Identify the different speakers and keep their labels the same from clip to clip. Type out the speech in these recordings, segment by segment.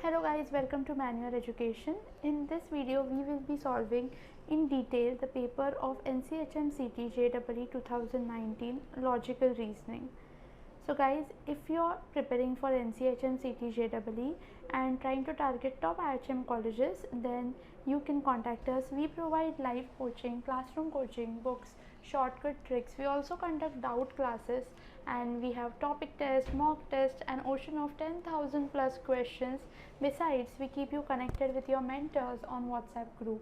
Speaker 1: Hello guys, welcome to Manual Education. In this video, we will be solving in detail the paper of NCHM CT JEE 2019 Logical Reasoning. So guys, if you are preparing for NCHM CT JEE and trying to target top IHM colleges, then you can contact us. We provide live coaching, classroom coaching, books, shortcut tricks. We also conduct doubt classes, and we have topic test, mock test, an ocean of 10,000 plus questions. Besides, we keep you connected with your mentors on WhatsApp group.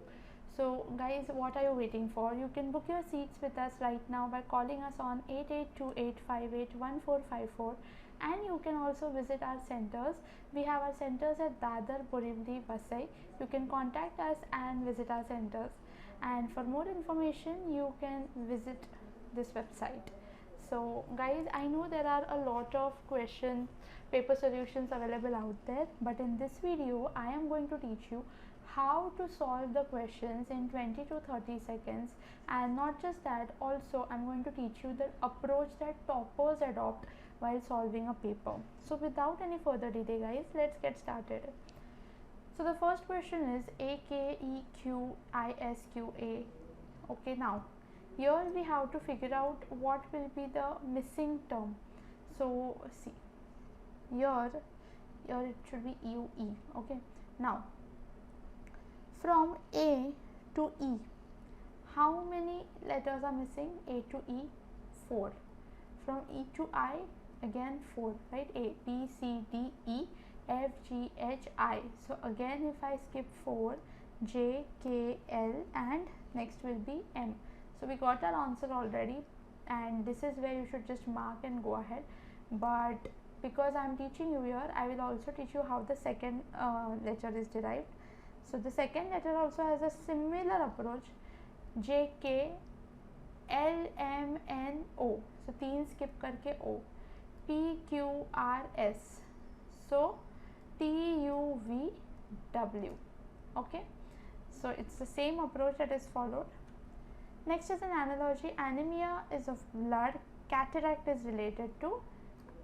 Speaker 1: So guys, what are you waiting for? You can book your seats with us right now by calling us on 8828581454, and you can also visit our centers. We have our centers at Dadar, Borivali, Vasai. You can contact us and visit our centers, and for more information you can visit this website. So guys, I know there are a lot of question paper solutions available out there, but in this video I am going to teach you how to solve the questions in 20 to 30 seconds. And not just that, also I'm going to teach you the approach that toppers adopt while solving a paper. So without any further delay guys, let's get started. So the first question is AKEQISQA. Okay, now here we have to figure out what will be the missing term. So see, here it should be UE. Okay, now from A to E, how many letters are missing? A to E, 4. From E to I, again 4, right? A, B, C, D, E, F, G, H, I. So again, if I skip 4, J, K, L, and next will be M. So we got our answer already, and this is where you should just mark and go ahead. But because I am teaching you here, I will also teach you how the second letter is derived. So the second letter also has a similar approach. J, K, L, M, N, O. So 3 skip करके O. P, Q, R, S. So T, U, V, W. Okay. So it's the same approach that is followed. Next is an analogy. Anemia is of blood. Cataract is related to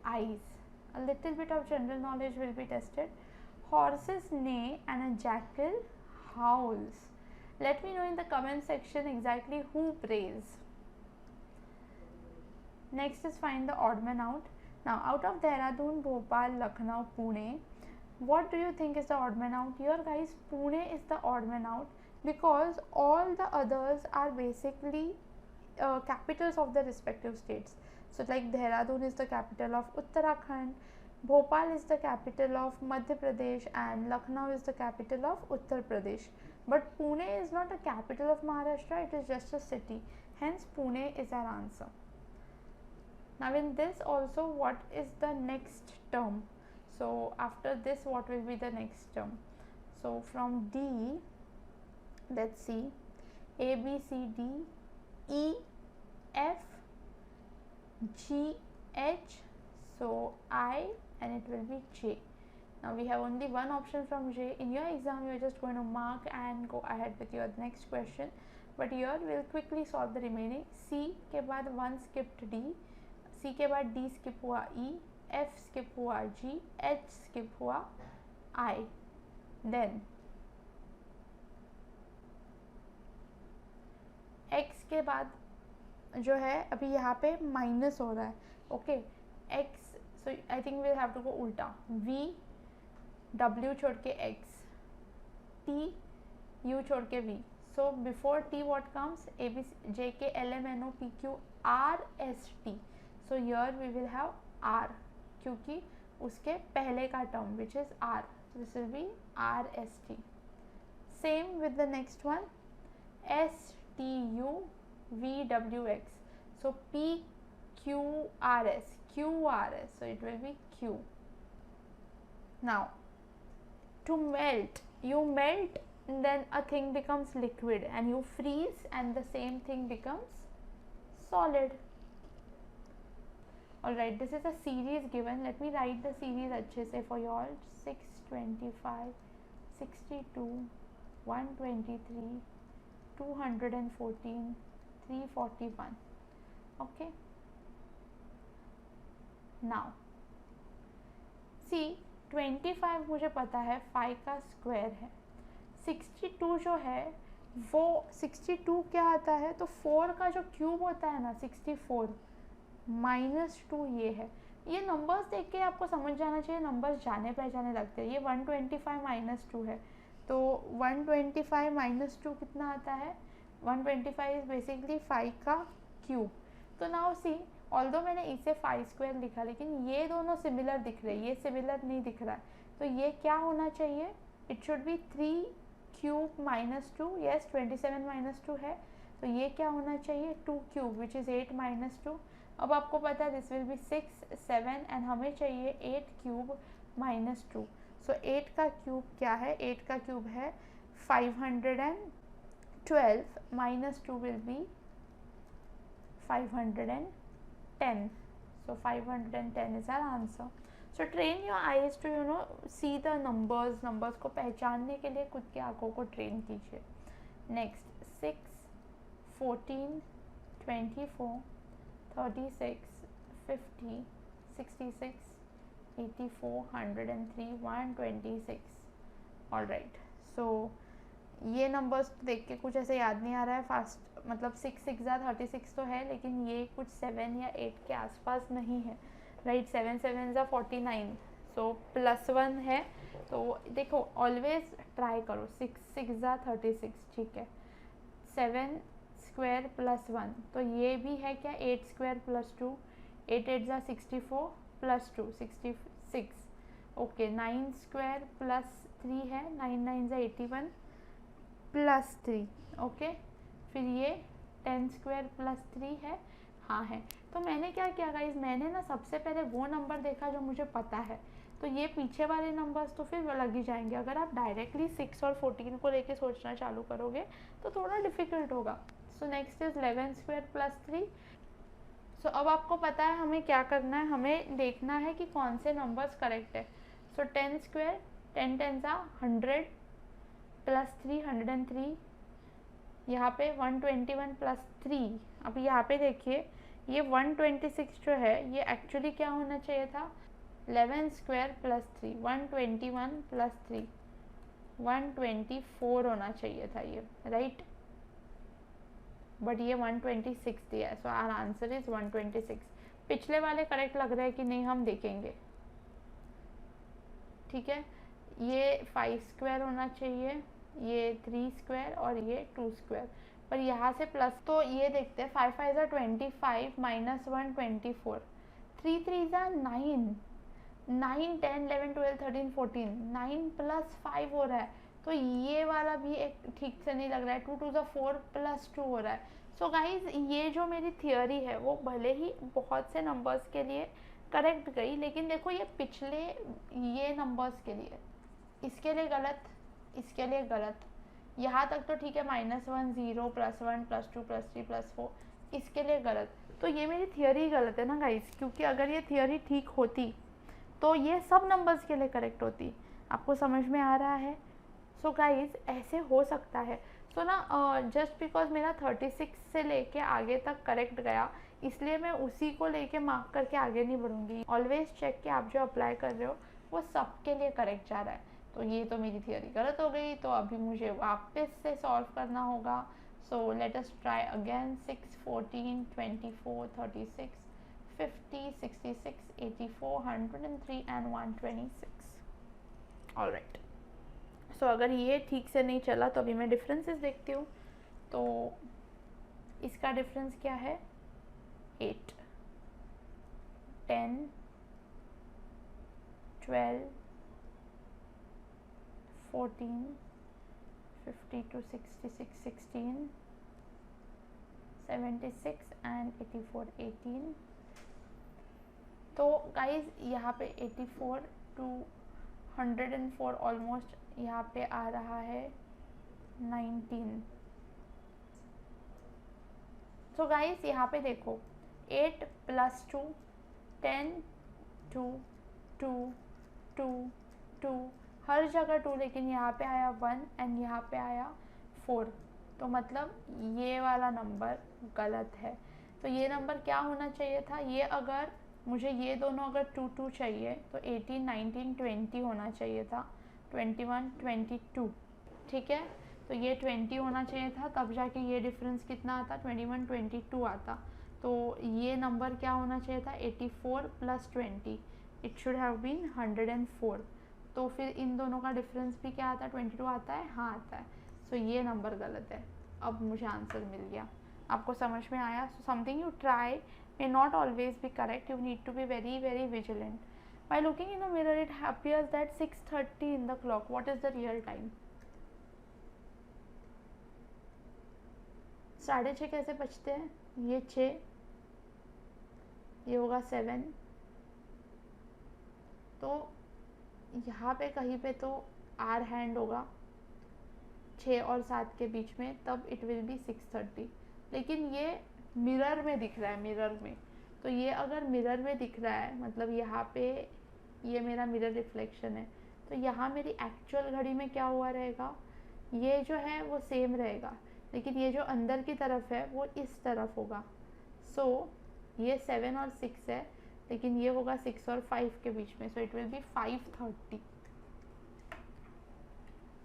Speaker 1: eyes. A little bit of general knowledge will be tested. Horses neigh and a jackal howls. Let me know in the comment section exactly who prays. Next is find the odd man out. Now out of Dehradun, Bhopal, Lucknow, Pune, what do you think is the odd man out? Here guys, Pune is the odd man out because all the others are basically capitals of the respective states. So like Dehradun is the capital of Uttarakhand, Bhopal is the capital of Madhya Pradesh, and Lucknow is the capital of Uttar Pradesh. But Pune is not a capital of Maharashtra, it is just a city. Hence Pune is our answer. Now in this also, what is the next term? So after this, what will be the next term? So from D, let's see, A, B, C, D, E, F, G, H, so I, and it will be J. Now we have only one option from J. In your exam, you are just going to mark and go ahead with your next question. But here we will quickly solve the remaining. C के बाद 1 skipped D, C के बाद D skip हुआ E, F skip हुआ G, H skip हुआ I. Then X के बाद जो है अभी यहाँ पे माइनस हो रहा है. Okay, X, so I think we'll have to go उल्टा. V, W छोड़ के X, T, U छोड़ के V. So before T what comes? A, B, J, K, L, M, N, O, P, Q, R, S, T. So here we will have R क्योंकि उसके पहले का term which is R. This will be R, S, T. Same with the next one. S, T, U, V, W, X. So P, Q, R, S. Q, R, S. So it will be Q. Now to melt, you melt, then a thing becomes liquid, and you freeze and the same thing becomes solid. Alright, this is a series given. Let me write the series अच्छे से for you all. 625, 62, 123, 214, 341. Okay. Now see, to 25 मुझे पता है 5 का square है। 62 जो है वो 62 क्या आता है, तो 4 का जो क्यूब होता है ना 64 -2 ये है। ये नंबर्स देख के आपको समझ जाना चाहिए, नंबर्स जाने पहचाने लगते हैं। ये 125 -2 है, तो 125 -2 कितना आता है, 125 इज बेसिकली 5 का क्यूब। तो नाउ सी, ऑल्दो मैंने इसे 5 स्क्वायर लिखा, लेकिन ये दोनों सिमिलर दिख रहे हैं, ये सिमिलर नहीं दिख रहा है, तो ये क्या होना चाहिए, it should be 3 cube -2, yes 27 -2 है, तो ये क्या होना चाहिए 2 क्यूब विच इज़ 8 -2। अब आपको पता है दिस विल बी 6 7 एंड हमें चाहिए 8 क्यूब -2। सो 8 का क्यूब क्या है, 8 का क्यूब है 512 -2 will be 510. So 510 is our answer. So train your eyes to see the numbers को पहचानने के लिए खुद की आंखों को ट्रेन कीजिए। नेक्स्ट 6 14 24 36 50 66 84 103 126। ऑलराइट, सो ये नंबर्स देख के कुछ ऐसे याद नहीं आ रहा है फास्ट, मतलब 6 6 36 तो है, लेकिन ये कुछ 7 या 8 के आसपास नहीं है, राइट। 7 7 49, सो +1 है, तो देखो ऑलवेज ट्राई करो 6 6 36, ठीक है। 7 स्क्वायर +1, तो ये भी है क्या 8 स्क्वायर +2, 8 8 64 +2 66, ओके। 9 स्क्वायर +3 है, 9 9 81 +3, ओके। फिर ये 10 स्क्वायर +3 है, हाँ है। तो मैंने क्या किया गाइस, मैंने ना सबसे पहले वो नंबर देखा जो मुझे पता है, तो ये पीछे वाले नंबर्स तो फिर लग ही जाएंगे। अगर आप डायरेक्टली 6 और 14 को लेके सोचना चालू करोगे तो थोड़ा डिफिकल्ट होगा। So next is 11 square +3। सो अब आपको पता है हमें क्या करना है, हमें देखना है कि कौन से नंबर्स करेक्ट है। सो 10 स्क्वायर 10 10 100 +3 103, यहाँ पे 121 +3। अब यहाँ पे देखिए ये 126 जो है ये एक्चुअली क्या होना चाहिए था, 11 स्क्वायर +3, 121 +3 124 होना चाहिए था ये, राइट। बट ये 126 दिया है, सो आवर आंसर इज 126। पिछले वाले करेक्ट लग रहे हैं कि नहीं हम देखेंगे, ठीक है। ये 5 स्क्वायर होना चाहिए, ये 3 स्क्वायर और ये 2 स्क्वायर, पर यहाँ से प्लस, तो ये देखते हैं 5 5 25 -1 24, 3 3 9 9 10 11 12 13 14, 9 +5 हो रहा है, तो ये वाला भी एक ठीक से नहीं लग रहा है। 2 2 4 +2 हो रहा है। सो गाइज ये जो मेरी थियोरी है वो भले ही बहुत से नंबर्स के लिए करेक्ट गई, लेकिन देखो ये पिछले ये नंबर्स के लिए, इसके लिए गलत, इसके लिए गलत, यहाँ तक तो ठीक है, -1 0 +1 +2 +3 +4, इसके लिए गलत। तो ये मेरी थियोरी गलत है ना गाइस, क्योंकि अगर ये थियोरी ठीक होती तो ये सब नंबर्स के लिए करेक्ट होती। आपको समझ में आ रहा है? सो गाइस ऐसे हो सकता है। सो ना जस्ट बिकॉज मेरा 36 से लेके आगे तक करेक्ट गया, इसलिए मैं उसी को लेके मार्क करके आगे नहीं बढ़ूंगी। ऑलवेज चेक कि आप जो अप्लाई कर रहे हो वो सबके लिए करेक्ट जा रहा है। तो ये तो मेरी थियोरी गलत हो गई, तो अभी मुझे वापस से सॉल्व करना होगा। So let us try again. 6 14 24 36 50 66 84 103 and 126। Alright, so अगर ये ठीक से नहीं चला तो अभी मैं डिफरेंसेस देखती हूँ। तो इसका डिफरेंस क्या है, 8 10 12 14 50 to 66 16 76 एंड 84 18। तो गाइज यहाँ पे 84 to 104 ऑलमोस्ट यहाँ पे आ रहा है 19। सो गाइज यहाँ पे देखो 8 + 2 10 2 2 2 2, हर जगह 2, लेकिन यहाँ पे आया 1 एंड यहाँ पे आया 4, तो मतलब ये वाला नंबर गलत है। तो ये नंबर क्या होना चाहिए था, ये अगर मुझे ये दोनों अगर 2 2 चाहिए तो 18 19 20 होना चाहिए था, 21 22, ठीक है। तो ये 20 होना चाहिए था, तब जाके ये डिफरेंस कितना आता, 21 22 आता। तो ये नंबर क्या होना चाहिए था, 84 + 20, इट शुड हैव बीन 104। तो फिर इन दोनों का डिफरेंस भी क्या आता है, 22 आता है, हाँ आता है। सो ये नंबर गलत है। अब मुझे आंसर मिल गया। आपको समझ में आया? So something you try may not always be correct. You need to be very vigilant. By looking in the mirror, it appears that 6:30 in the clock. What is the real time? 6:30 कैसे बजते हैं? ये 6, ये होगा 7, तो यहाँ पे कहीं पे तो आर हैंड होगा 6 और 7 के बीच में, तब इट विल बी 6:30। लेकिन ये मिरर में दिख रहा है, मिरर में, तो ये अगर मिरर में दिख रहा है मतलब यहाँ पे ये मेरा मिरर रिफ्लेक्शन है, तो यहाँ मेरी एक्चुअल घड़ी में क्या हुआ रहेगा, ये जो है वो सेम रहेगा, लेकिन ये जो अंदर की तरफ है वो इस तरफ होगा। सो ये 7 और 6 है, लेकिन ये होगा 6 और 5 के बीच में, सो इट विल बी 5:30।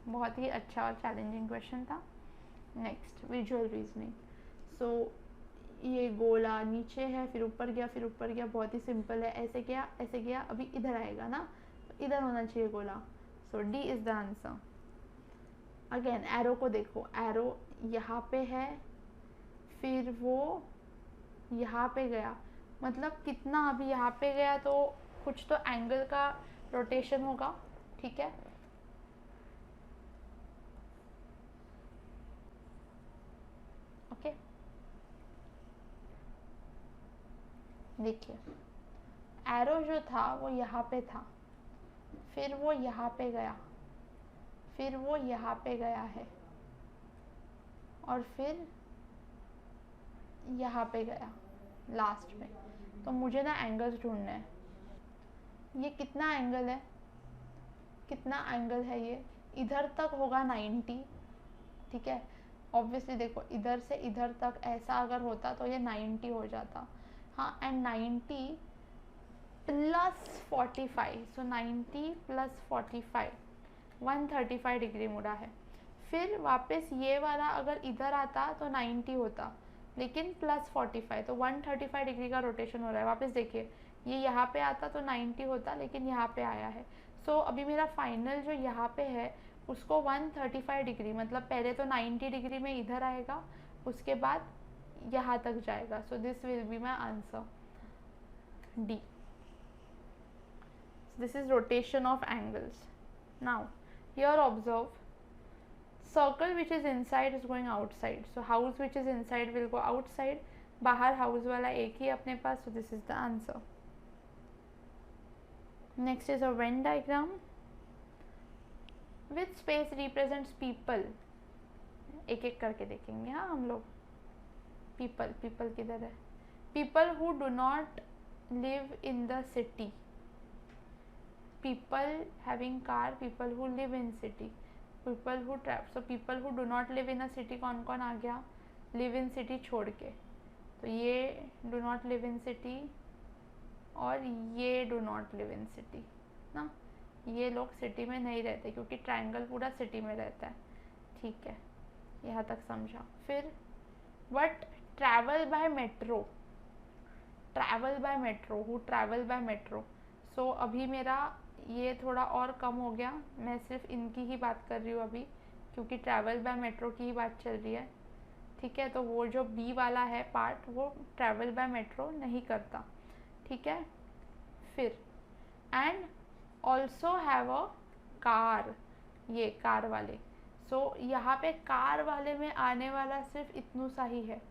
Speaker 1: बहुत ही अच्छा और चैलेंजिंग क्वेश्चन था। Next, visual reasoning. सो ये गोला नीचे है, फिर ऊपर गया, फिर ऊपर गया, बहुत ही सिंपल है। ऐसे गया, ऐसे गया, अभी इधर आएगा ना, तो इधर होना चाहिए गोला। So D is the answer. Again arrow को देखो, एरो यहाँ पे है, फिर वो यहाँ पे गया, मतलब कितना, अभी यहाँ पे गया तो कुछ तो एंगल का रोटेशन होगा, ठीक है। ओके, देखिए एरो जो था वो यहाँ पे था, फिर वो यहाँ पे गया, फिर वो यहाँ पे गया है, और फिर यहाँ पे गया लास्ट में। तो मुझे ना एंगल्स ढूंढने हैं। ये कितना एंगल है, कितना एंगल है ये, इधर तक होगा 90, ठीक है। ऑब्वियसली देखो इधर से इधर तक ऐसा अगर होता तो ये 90 हो जाता, हाँ। एंड 90 + 45, सो 90 + 45, 135 डिग्री मुड़ा है। फिर वापस ये वाला अगर इधर आता तो 90 होता, लेकिन +45, तो 135 डिग्री का रोटेशन हो रहा है। वापस देखिए, ये यहाँ पे आता तो 90 होता, लेकिन यहाँ पे आया है। सो अभी मेरा फाइनल जो यहाँ पे है उसको 135 डिग्री, मतलब पहले तो 90 डिग्री में इधर आएगा, उसके बाद यहाँ तक जाएगा। So this will be my answer, D. This is rotation of angles. Now here observe, circle which is inside is going outside, so house which is inside will go outside, बाहर house वाला एक ही अपने पास, so this is the answer. Next is a Venn diagram. Which space represents people? एक एक करके देखेंगे, हाँ हम लोग। people, people किधर है? people who do not live in the city, people having car, people who live in city, people who travel, so people who do not live in a city कौन कौन आ गया, live in city छोड़ के, तो ये do not live in city और ये do not live in city ना, ये लोग सिटी में नहीं रहते क्योंकि ट्रायंगल पूरा सिटी में रहता है, ठीक है। यहाँ तक समझा। फिर but travel by metro, travel by metro, who travel by metro, so अभी मेरा ये थोड़ा और कम हो गया, मैं सिर्फ इनकी ही बात कर रही हूँ अभी, क्योंकि ट्रैवल बाय मेट्रो की ही बात चल रही है, ठीक है। तो वो जो बी वाला है पार्ट वो ट्रैवल बाय मेट्रो नहीं करता, ठीक है। फिर and also have a car, ये कार वाले, सो यहाँ पे कार वाले में आने वाला सिर्फ इतना सा ही है,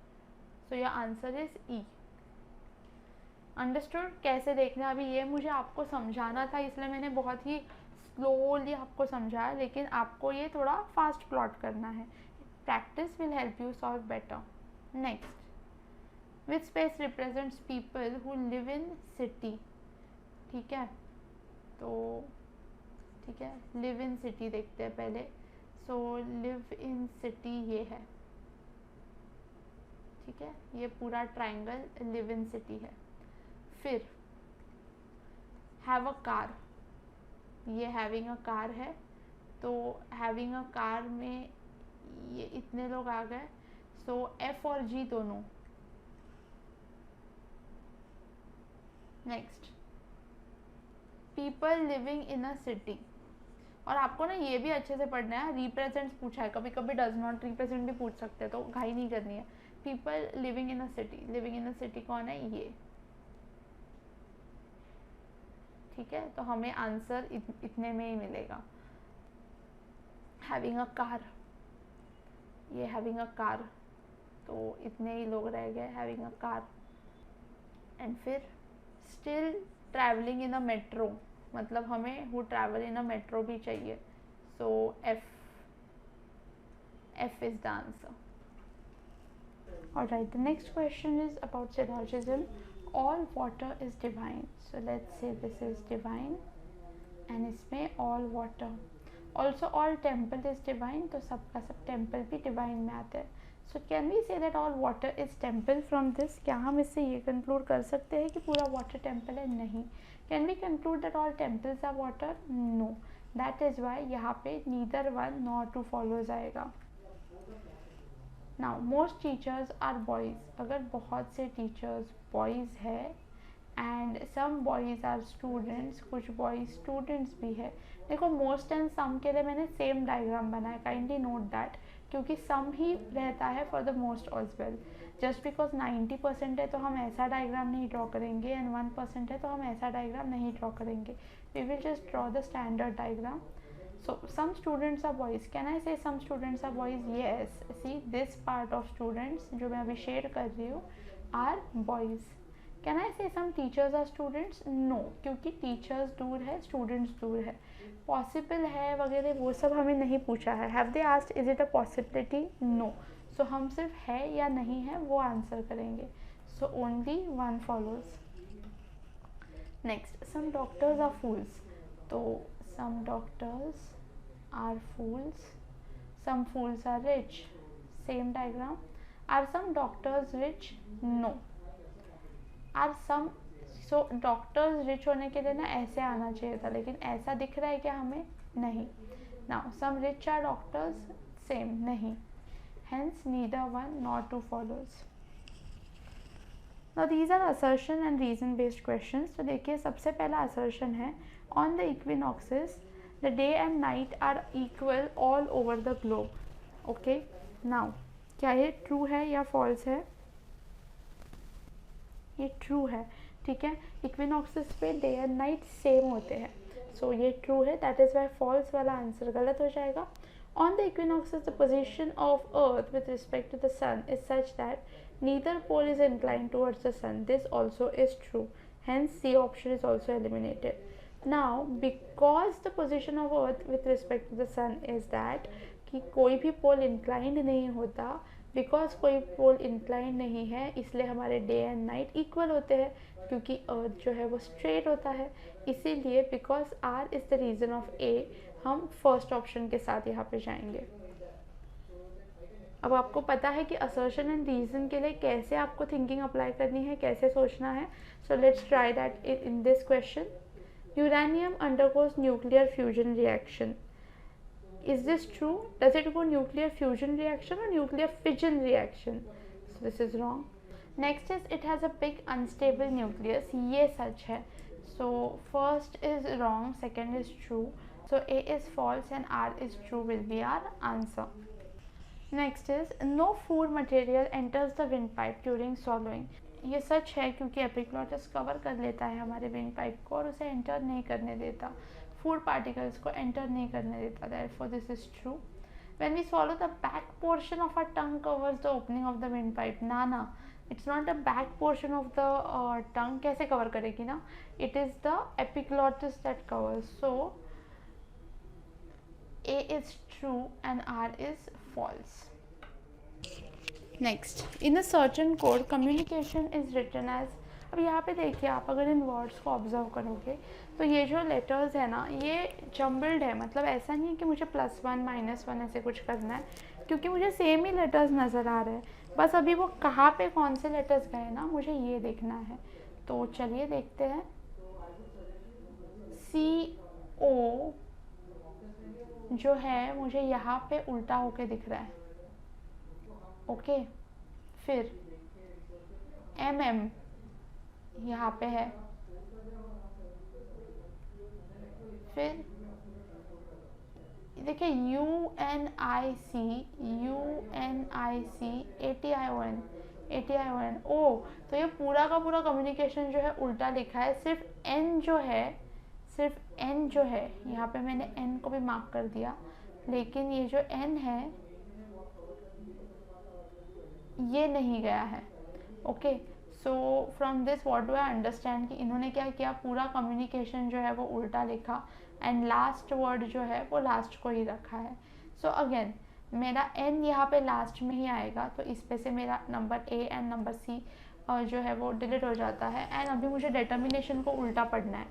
Speaker 1: so your answer is E. Understood? कैसे देखना, अभी ये मुझे आपको समझाना था इसलिए मैंने बहुत ही स्लोली आपको समझाया, लेकिन आपको ये थोड़ा फास्ट प्लॉट करना है। Practice will help you solve better. Next, which space represents people who live in city, ठीक है। तो ठीक है, लिव इन सिटी देखते हैं पहले। सो लिव इन सिटी ये है, ठीक है, ये पूरा ट्रायंगल लिव इन सिटी है। फिर हैव अ कार, ये हैविंग अ कार है, तो हैविंग अ कार में ये इतने लोग आ गए, सो एफ और जी दोनों। Next, people living in a city, और आपको ना ये भी अच्छे से पढ़ना है, रिप्रेजेंट्स पूछा है, कभी कभी डज नॉट रिप्रेजेंट भी पूछ सकते हैं, तो घाई नहीं करनी है। People living in a city, living in a city कौन है, ये, ठीक है, तो हमें आंसर इतने में ही मिलेगा। हैविंग अ कार, ये हैविंग अ कार, तो इतने ही लोग रह गए, हैविंग अ कार। एंड फिर still travelling in a metro, मतलब हमें who travel in a metro भी चाहिए, so F is the answer. Alright, the next question is about syllogism. All water is divine. So let's say this is divine and इसमें all water. Also all temple is divine, तो सबका सब temple भी divine में आता है. So can we say that all water is temple from this? क्या हम इससे ये conclude कर सकते हैं कि पूरा water temple है? नहीं. Can we conclude that all temples are water? No. That is why यहाँ पे neither one nor two follows आएगा. Now most teachers are boys, अगर बहुत से टीचर्स बॉयज़ है and some boys are students, कुछ बॉयज़ स्टूडेंट्स भी है। देखो मोस्ट एंड सम के लिए मैंने सेम डायग्राम बनाया, काइंडली नोट दैट, क्योंकि सम ही रहता है for the most alls well. Just because 90% है तो हम ऐसा डायग्राम नहीं ड्रॉ करेंगे एंड 1% है तो हम ऐसा डायग्राम नहीं ड्रॉ करेंगे। We will just draw the standard diagram. So some students are boys. Can I say some students are boys? Yes. See this part of students जो मैं अभी शेयर कर रही हूँ are boys. Can I say some teachers are students? No, क्योंकि teachers दूर है, students दूर है. Possible है वगैरह वो सब हमें नहीं पूछा है. Have they asked is it a possibility? No. So हम सिर्फ है या नहीं है वो आंसर करेंगे. So only one follows. Next, some doctors are fools. तो some doctors are fools, some fools are rich, same diagram. Are some doctors rich? No. Are some, so doctors rich होने के लिए ना ऐसे आना चाहिए था, लेकिन ऐसा दिख रहा है क्या हमें? नहीं. Now some rich are doctors, same, नहीं. Hence neither one nor two follows. Now these are assertion and reason based questions. तो देखिए सबसे पहला assertion है on the equinoxes the day and night are equal all over the globe. Okay, now क्या ये true है या false है? ये true है, ठीक है. equinoxes पे day and night same होते हैं, so ये true है. that is why false वाला आंसर गलत हो जाएगा. On the equinoxes the position of earth with respect to the sun is such that neither pole is inclined towards the sun. This also is true, hence C option is also eliminated. Now because the position of earth with respect to the sun is that कि कोई भी पोल inclined नहीं होता, because कोई पोल inclined नहीं है इसलिए हमारे डे एंड नाइट इक्वल होते हैं, क्योंकि अर्थ जो है वो स्ट्रेट होता है. इसीलिए because R is the reason of A, हम फर्स्ट ऑप्शन के साथ यहाँ पे जाएंगे. अब आपको पता है कि असर्शन एंड रीज़न के लिए कैसे आपको थिंकिंग अप्लाई करनी है, कैसे सोचना है. So let's try that in this question. Uranium undergoes nuclear fusion reaction. Is this true? Does it go nuclear fusion reaction or nuclear fission reaction? So this is wrong. Next is it has a big unstable nucleus. ये सच है. So first is wrong, second is true. So A is false and R is true will be our answer. Next is no food material enters the windpipe during swallowing. ये सच है क्योंकि epiglottis cover कर लेता है हमारे wind pipe को और उसे एंटर नहीं करने देता, फूड पार्टिकल्स को एंटर नहीं करने देता. Therefore this is true. When we swallow the back portion of our tongue covers the opening of the windpipe. ना it's not the back portion of the tongue. कैसे cover करेगी ना, it is the epiglottis that covers. So A is true and R is false. Next, in a certain code communication is written as. अब यहाँ पे देखिए आप अगर इन words को ऑब्जर्व करोगे तो ये जो लेटर्स है ना ये जम्बल्ड है, मतलब ऐसा नहीं है कि मुझे +1 -1 ऐसे कुछ करना है, क्योंकि मुझे सेम ही लेटर्स नज़र आ रहे हैं. बस अभी वो कहाँ पे कौन से लेटर्स गए ना मुझे ये देखना है. तो चलिए देखते हैं. CO जो है मुझे यहाँ पे उल्टा होके दिख रहा है, ओके। फिर MM यहाँ पे है, फिर देखिए UNIC ATION ओ, तो ये पूरा का पूरा कम्युनिकेशन जो है उल्टा लिखा है। सिर्फ N जो है यहाँ पे मैंने N को भी मार्क कर दिया, लेकिन ये जो N है ये नहीं गया है, okay. So from this what do I understand कि इन्होंने क्या किया, पूरा कम्युनिकेशन जो है वो उल्टा लिखा एंड लास्ट वर्ड जो है वो लास्ट को ही रखा है। सो अगेन मेरा N यहाँ पे लास्ट में ही आएगा, तो इस पे से मेरा number A and number C जो है वो डिलीट हो जाता है। एंड अभी मुझे डिटर्मिनेशन को उल्टा पढ़ना है,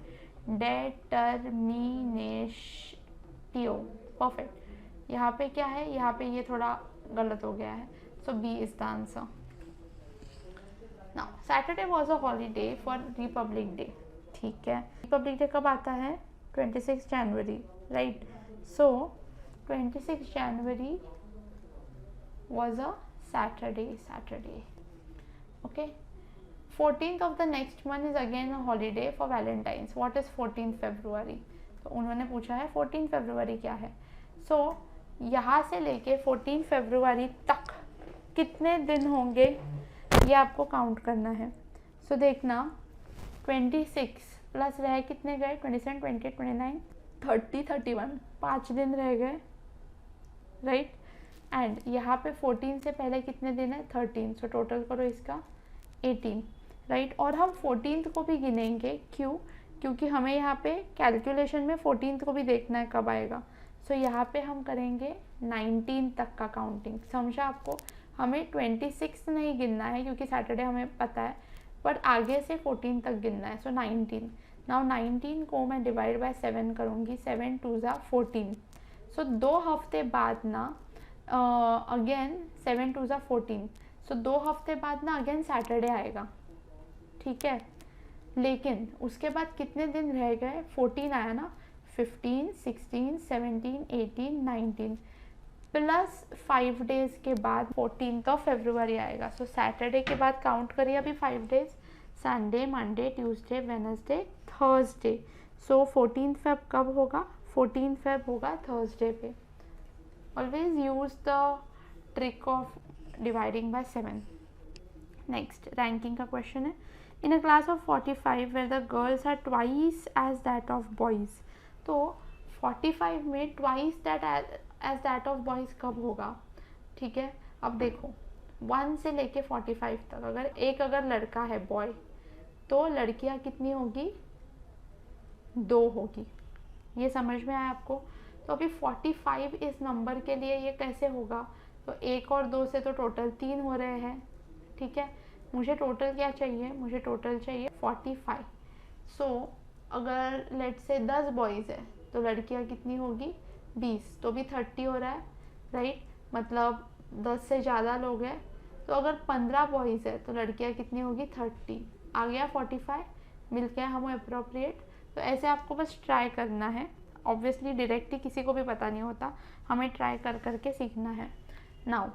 Speaker 1: डेटर्मिनेटियो, परफेक्ट। यहाँ पे क्या है, यहाँ पे ये थोड़ा गलत हो गया है, सो B is the answer. Now Saturday was a holiday for Republic day, ठीक है। रिपब्लिक डे कब आता है, 26 जनवरी, right. So 26 January was a Saturday, okay. 14th of the next month is again a holiday for Valentine's. What is 14th February? तो उन्होंने पूछा है 14 फरवरी क्या है। सो यहाँ से लेके 14 फरवरी तक कितने दिन होंगे ये आपको काउंट करना है। सो देखना 26 प्लस रह कितने गए, 27, 28, 29, 30, 31, 5 दिन रह गए, राइट। एंड यहाँ पे 14 से पहले कितने दिन है, 13, सो टोटल करो इसका 18, राइट। और हम 14th को भी गिनेंगे, क्यों, क्योंकि हमें यहाँ पे कैलकुलेशन में 14th को भी देखना है कब आएगा। सो यहाँ पे हम करेंगे 19 तक का काउंटिंग, समझा आपको। हमें 26 नहीं गिनना है क्योंकि सैटरडे हमें पता है, पर आगे से 14 तक गिनना है। सो 19, नाउ 19 को मैं डिवाइड बाय 7 करूँगी, 7 2 ज़ा 14। सो 2 हफ्ते बाद ना अगेन 7 2 ज़ा 14, सो 2 हफ्ते बाद ना अगेन सैटरडे आएगा, ठीक है। लेकिन उसके बाद कितने दिन रह गए, 14 आया ना, 15, 16, 17, 18, 19 प्लस 5 डेज के बाद 14 फरवरी आएगा। सो सैटरडे के बाद काउंट करिए अभी 5 days, Sunday, Monday, Tuesday, Wednesday, Thursday. So 14 Feb कब होगा, 14 फेब होगा थर्सडे पे। Always use the trick of dividing by 7। Next ranking का क्वेश्चन है, in a class of 45 where the girls are twice as that of boys. तो 45 में twice that as that of boys कब होगा, ठीक है। अब देखो 1 से लेके 45 तक अगर लड़का है बॉय, तो लड़कियां कितनी होगी, 2 होगी। ये समझ में आया आपको। तो अभी 45 इस नंबर के लिए ये कैसे होगा, तो 1 और 2 से तो टोटल 3 हो रहे हैं, ठीक है। मुझे टोटल क्या चाहिए, मुझे टोटल चाहिए 45। सो अगर लेट से 10 बॉयज़ है तो लड़कियां कितनी होगी, 20, तो भी 30 हो रहा है, राइट। मतलब 10 से ज़्यादा लोग हैं, तो अगर 15 बॉयज़ है तो लड़कियां कितनी होगी, 30। आ गया 45, मिल गया हमें अप्रोप्रिएट। तो ऐसे आपको बस ट्राई करना है, ऑब्वियसली डायरेक्टली किसी को भी पता नहीं होता, हमें ट्राई कर करके सीखना है। नाउ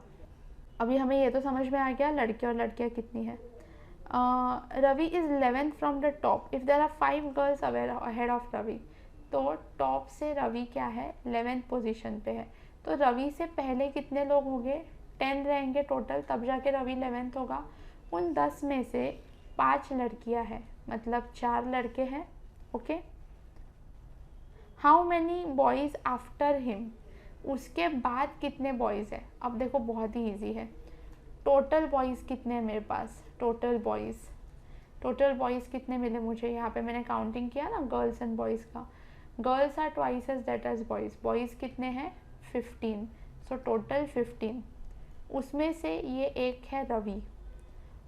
Speaker 1: अभी हमें ये तो समझ में आ गया लड़के और लड़कियाँ कितनी है। Ravi is 11th from the top, if there are 5 girls ahead of Ravi, तो टॉप से रवि क्या है, 11th पोजीशन पे है। तो रवि से पहले कितने लोग होंगे, 10 रहेंगे टोटल, तब जाके रवि 11th होगा। उन 10 में से 5 लड़कियां हैं, मतलब 4 लड़के हैं, okay. How many boys after him, उसके बाद कितने बॉयज़ हैं। अब देखो बहुत ही इजी है, टोटल बॉयज़ कितने हैं मेरे पास, टोटल बॉयज़ कितने मिले मुझे, यहाँ पे मैंने काउंटिंग किया ना गर्ल्स एंड बॉयज़ का। Girls are twice as that as boys, boys कितने हैं 15, सो टोटल 15। उसमें से ये एक है रवि,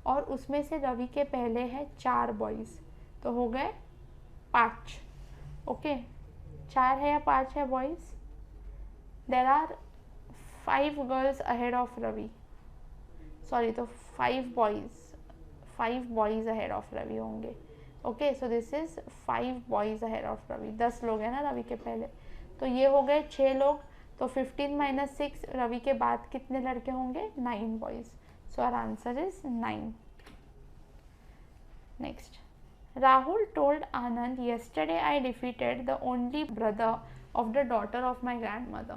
Speaker 1: और उसमें से रवि के पहले है 4 बॉयज़, तो हो गए 5, ओके। 4 है या 5 है boys, there are 5 girls ahead of Ravi, sorry, तो 5 बॉयज़ अहेड ऑफ रवि होंगे, okay, so this is 5 boys ahead of Ravi, 10 लोग हैं ना रवि के पहले, तो ये हो गए 6 लोग, तो 15 माइनस 6, रवि के बाद कितने लड़के होंगे, 9 boys, so our answer is 9. Next, Rahul told Anand yesterday I defeated the only brother of the daughter of my grandmother.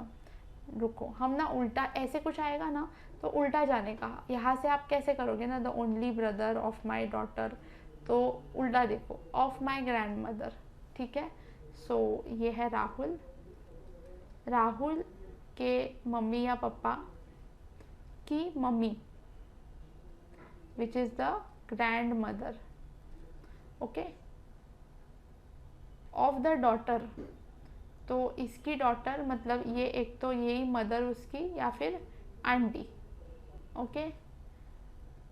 Speaker 1: रुको, हम ना उल्टा ऐसे कुछ आएगा ना तो उल्टा जाने का, यहाँ से आप कैसे करोगे ना, the only brother of my daughter, तो उल्टा देखो, ऑफ माई ग्रैंड मदर, ठीक है. सो ये है राहुल, राहुल के मम्मी या पापा की mummy, which is the grand mother. Okay, of the daughter, तो इसकी डॉटर मतलब ये एक तो यही मदर उसकी या फिर आंटी. ओके,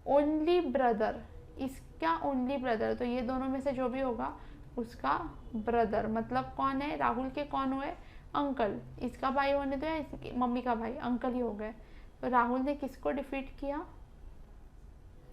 Speaker 1: ओनली ब्रदर, इसका ओनली ब्रदर, तो ये दोनों में से जो भी होगा उसका ब्रदर, मतलब कौन है, राहुल के कौन हुए, अंकल. इसका भाई होने दो या इसकी मम्मी का भाई, अंकल ही हो गए. तो राहुल ने किसको डिफीट किया,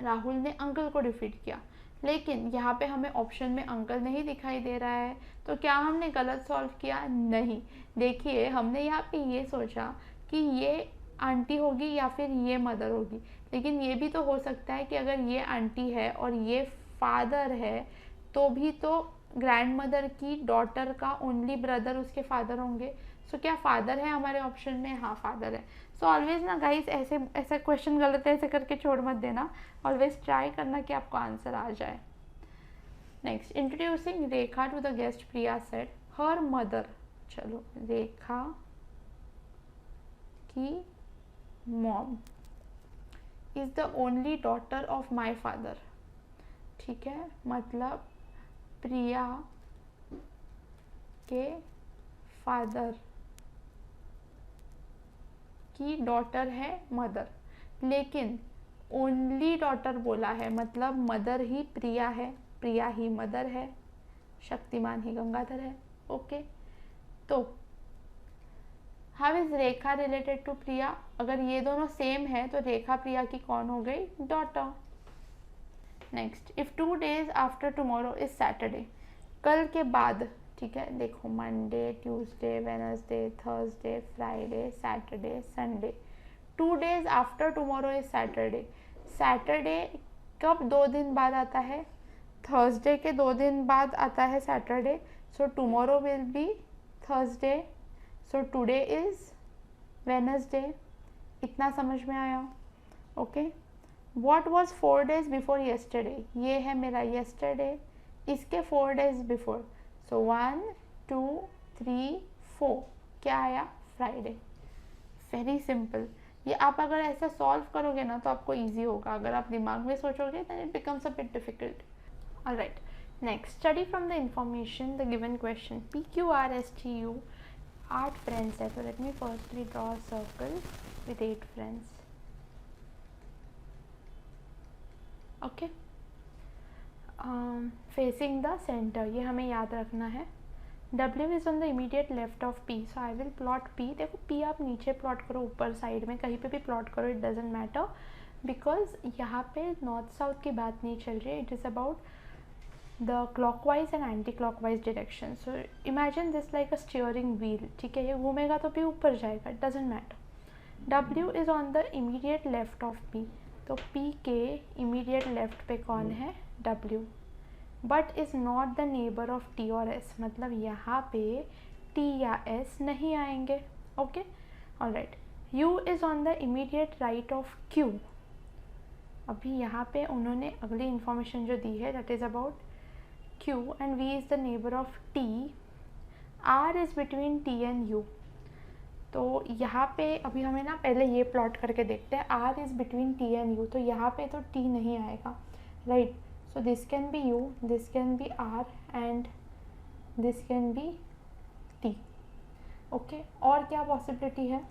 Speaker 1: राहुल ने अंकल को डिफीट किया. लेकिन यहाँ पे हमें ऑप्शन में अंकल नहीं दिखाई दे रहा है, तो क्या हमने गलत सॉल्व किया, नहीं. देखिए हमने यहाँ पे ये सोचा कि ये आंटी होगी या फिर ये मदर होगी, लेकिन ये भी तो हो सकता है कि अगर ये आंटी है और ये फादर है तो भी तो ग्रैंड मदर की डॉटर का ओनली ब्रदर उसके फादर होंगे. सो क्या फादर है हमारे ऑप्शन में, हाँ फादर है. सो ऑलवेज ना गाइस, ऐसे ऐसा क्वेश्चन गलत है ऐसे करके छोड़ मत देना, ऑलवेज ट्राई करना कि आपको आंसर आ जाए. Next, introducing Rekha to the guest, Priya said her mother, चलो रेखा की mom is the only daughter of my father. ठीक है, मतलब प्रिया के फादर की डॉटर है मदर, लेकिन ओनली डॉटर बोला है, मतलब मदर ही प्रिया है, प्रिया ही मदर है, शक्तिमान ही गंगाधर है. ओके, तो how is Rekha related to Priya, अगर ये दोनों सेम है तो रेखा प्रिया की कौन हो गई, daughter. Next, if 2 days after tomorrow is Saturday, कल के बाद, ठीक है, देखो Monday, Tuesday, Wednesday, Thursday, Friday, Saturday, Sunday, 2 days after tomorrow is Saturday. Saturday कब 2 दिन बाद आता है, थर्सडे के 2 दिन बाद आता है Saturday, so tomorrow will be Thursday, so today is Wednesday. इतना समझ में आया. Okay, what was 4 days before yesterday, ये है मेरा येस्टरडे, इसके 4 days बिफोर, सो 1 2 3 4, क्या आया, फ्राइडे. Very simple. ये आप अगर ऐसा सॉल्व करोगे ना तो आपको इजी होगा, अगर आप दिमाग में सोचोगे then it becomes a bit difficult. Alright, next, study from the information the given question. PQRSTU 8 friends है, so let me firstly draw a circle with 8 friends. Okay, facing the center, ये हमें याद रखना है. W is on the immediate left of P, so I will plot P. देखो P आप नीचे plot करो, ऊपर साइड में कहीं पे भी प्लॉट करो, इट डजेंट मैटर, बिकॉज यहाँ पे नॉर्थ साउथ की बात नहीं चल रही, it is about the clockwise and anti clockwise direction. So imagine this like a steering wheel, ठीक है, ये घूमेगा तो P ऊपर जाएगा, it doesn't matter. W is on the immediate left of P, तो P के इमीडिएट लेफ्ट पे कौन है, W, but is not the neighbour of T और S, मतलब यहाँ पे T या S नहीं आएंगे. Okay, alright. U is on the immediate right of Q. अभी यहाँ पे उन्होंने अगली इंफॉर्मेशन जो दी है that is about Q, and V is the neighbour of T. R is between T and U. तो यहाँ पे अभी हमें ना पहले ये प्लॉट करके देखते हैं, R is between T and U, तो यहाँ पे तो T नहीं आएगा, right. So this can be U, this can be R and this can be T. Okay, और क्या पॉसिबिलिटी है,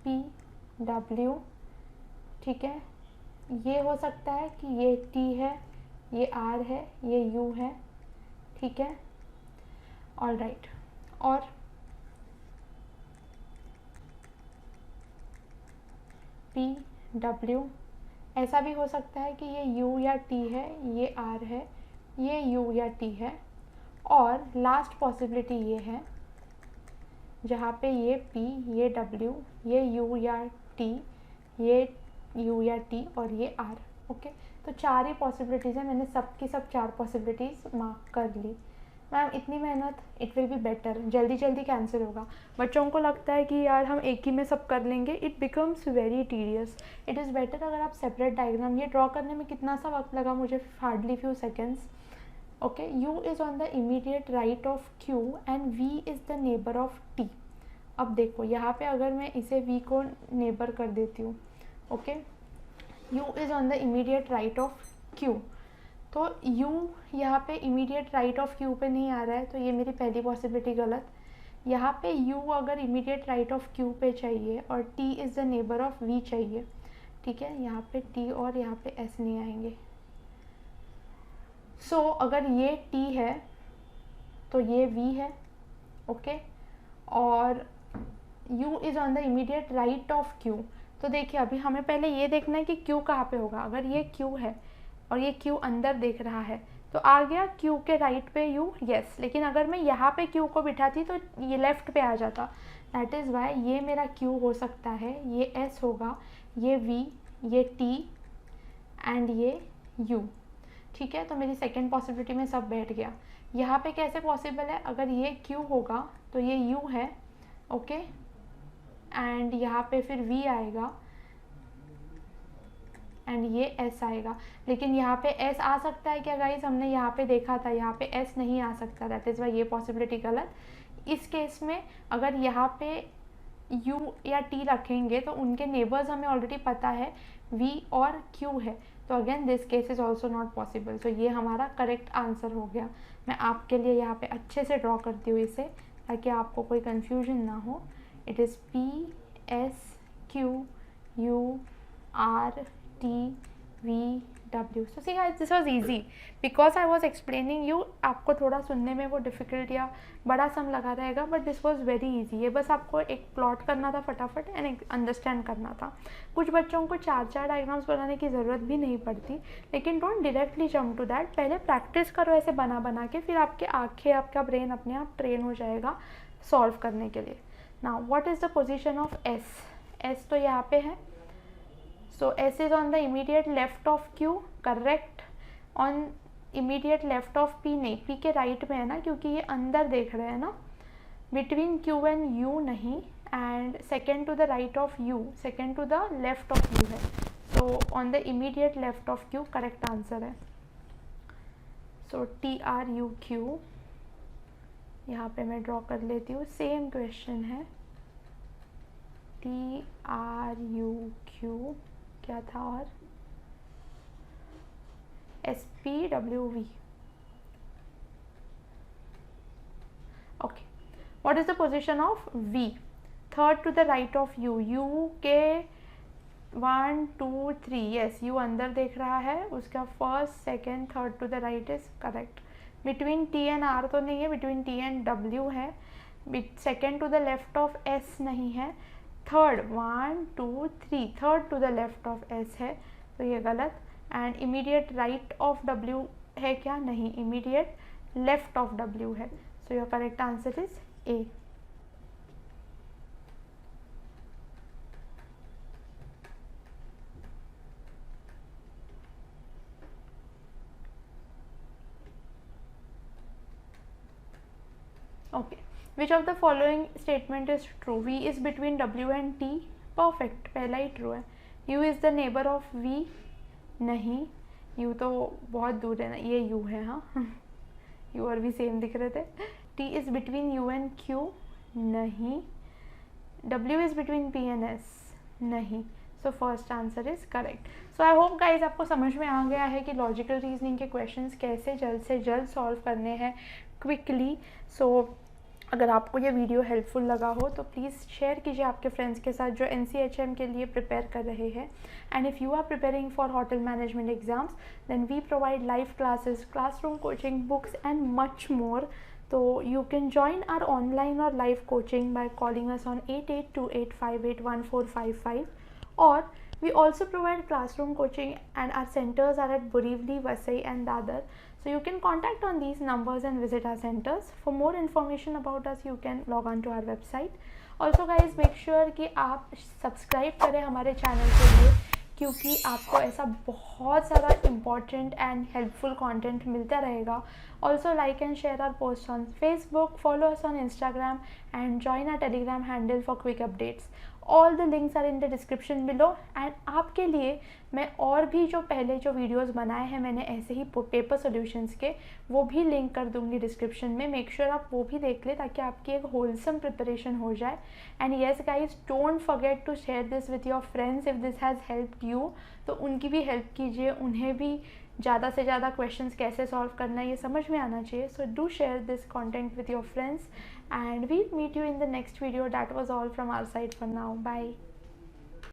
Speaker 1: P, W, ठीक है, ये हो सकता है कि ये T है, ये R है, ये U है, ठीक है, ऑल राइट. और P, W, ऐसा भी हो सकता है कि ये U या T है, ये R है, ये U या T है, और लास्ट पॉसिबिलिटी ये है जहाँ पे ये P, ये W, ये U या T, ये U या T और ये R। ओके, तो 4 ही पॉसिबिलिटीज़ है, मैंने सब की सब 4 पॉसिबिलिटीज़ मार्क कर ली। मैम इतनी मेहनत, इट विल बी बेटर, जल्दी जल्दी कैंसिल होगा। बच्चों को लगता है कि यार हम एक ही में सब कर लेंगे, it becomes very tedious. It is better अगर आप सेपरेट डायग्राम, ये ड्रॉ करने में कितना सा वक्त लगा मुझे, hardly few seconds. Okay, U is on the immediate right of Q and V is the neighbour of T। अब देखो यहाँ पे अगर मैं इसे V को नेबर कर देती हूँ, okay, U is on the immediate right of Q, तो U यहाँ पे इमीडिएट राइट ऑफ Q पे नहीं आ रहा है, तो ये मेरी पहली पॉसिबिलिटी गलत। यहाँ पे U अगर इमीडिएट राइट ऑफ Q पे चाहिए और T is the neighbour of V चाहिए, ठीक है, यहाँ पे T और यहाँ पे S नहीं आएंगे। सो अगर ये T है तो ये V है, ओके, और U is on the immediate right of Q। तो देखिए अभी हमें पहले ये देखना है कि Q कहाँ पे होगा। अगर ये Q है और ये Q अंदर देख रहा है तो आ गया Q के राइट पे U, यस। लेकिन अगर मैं यहाँ पे Q को बिठाती तो ये लेफ़्ट पे आ जाता। दैट इज़ वाई ये मेरा Q हो सकता है, ये S होगा, ये V, ये T एंड ये U, ठीक है। तो मेरी सेकेंड पॉसिबिलिटी में सब बैठ गया। यहाँ पे कैसे पॉसिबल है, अगर ये Q होगा तो ये U है, ओके, एंड यहाँ पे फिर V आएगा एंड ये S आएगा। लेकिन यहाँ पे S आ सकता है क्या गाइस, हमने यहाँ पे देखा था यहाँ पे S नहीं आ सकता, दैट इज़ वाई ये पॉसिबिलिटी गलत। इस केस में अगर यहाँ पे U या T रखेंगे तो उनके नेबर्स हमें ऑलरेडी पता है, V और Q है, तो again this case is also not possible. तो ये हमारा करेक्ट आंसर हो गया। मैं आपके लिए यहाँ पे अच्छे से ड्रॉ करती हूँ इसे, ताकि आपको कोई कन्फ्यूजन ना हो। It is P, S, Q, U, R, T, V, W. So see guys, this was easy because I was explaining you. आपको थोड़ा सुनने में वो डिफ़िकल्ट या बड़ा सम लगा रहेगा, but this was very easy. ये बस आपको एक प्लॉट करना था फटाफट एंड एक अंडरस्टैंड करना था। कुछ बच्चों को 4-4 डायग्राम्स बनाने की ज़रूरत भी नहीं पड़ती, लेकिन don't directly jump to that. पहले प्रैक्टिस करो ऐसे बना बना के, फिर आपके आँखें, आपका ब्रेन अपने आप ट्रेन हो जाएगा सॉल्व करने के लिए। Now what is the position of S? S तो यहाँ पे है, so S is on the immediate left of Q, correct। on immediate left of P नहीं, P के राइट में है ना, क्योंकि ये अंदर देख रहे हैं ना, between Q and U नहीं, and second to the right of U, second to the left of U है, so on the immediate left of Q correct answer है। so T R U Q यहाँ पे मैं draw कर लेती हूँ, same question है। T R U Q क्या था, और S P W V। Okay, what is the position of V? Third to the right of U। U के 1 2 3, यस, U अंदर देख रहा है, उसका first second third to the right is correct. Between T and R तो नहीं है, between T and W है। Second to the left of S नहीं है। Third 1 2 3 third to the left of S है, तो ये गलत। And immediate right of W है क्या, नहीं, इमीडिएट लेफ्ट ऑफ W है, so your correct answer is A। Okay, which of the following statement is true? V is between W and T, perfect, पहला ही true है। U is the neighbour of V, नहीं, U तो बहुत दूर है ना, ये U है, हाँ U और V सेम दिख रहे थे। T is between U and Q, नहीं। W is between P and S, नहीं। So first answer is correct. So I hope guys आपको समझ में आ गया है कि लॉजिकल रीजनिंग के क्वेश्चंस कैसे जल्द से जल्द सॉल्व करने हैं क्विकली। सो अगर आपको ये वीडियो हेल्पफुल लगा हो तो प्लीज़ शेयर कीजिए आपके फ्रेंड्स के साथ जो NCHM के लिए प्रिपेयर कर रहे हैं। And if you are preparing for hotel management exams then we provide live classes, classroom coaching, books and much more. तो you can join our online or live coaching by calling us on 8828581455 Or we also provide classroom coaching, and our centers are at Borivali, Vasai and Dadar. So you can contact on these numbers and visit our centers. For more information about us, you can log on to our website. Also guys, make sure कि आप subscribe करें हमारे channel के लिए, क्योंकि आपको ऐसा बहुत सारा इम्पॉर्टेंट एंड हेल्पफुल कंटेंट मिलता रहेगा. Also like and share our posts on Facebook, follow us on Instagram and join our Telegram handle for quick updates. All the links are in the description below. And आपके लिए मैं और भी जो पहले जो वीडियोस बनाए हैं मैंने ऐसे ही पेपर सॉल्यूशंस के, वो भी लिंक कर दूंगी डिस्क्रिप्शन में. मेक श्योर आप वो भी देख लें ताकि आपकी एक होलसम प्रिपरेशन हो जाए. And yes guys, don't forget to share this with your friends if this has helped you. तो उनकी भी हेल्प कीजिए, उन्हें भी ज़्यादा से ज़्यादा क्वेश्चंस कैसे सॉल्व करना है ये समझ में आना चाहिए. So do share this content with your friends and we'll meet you in the next video. That was all from our side for now. Bye.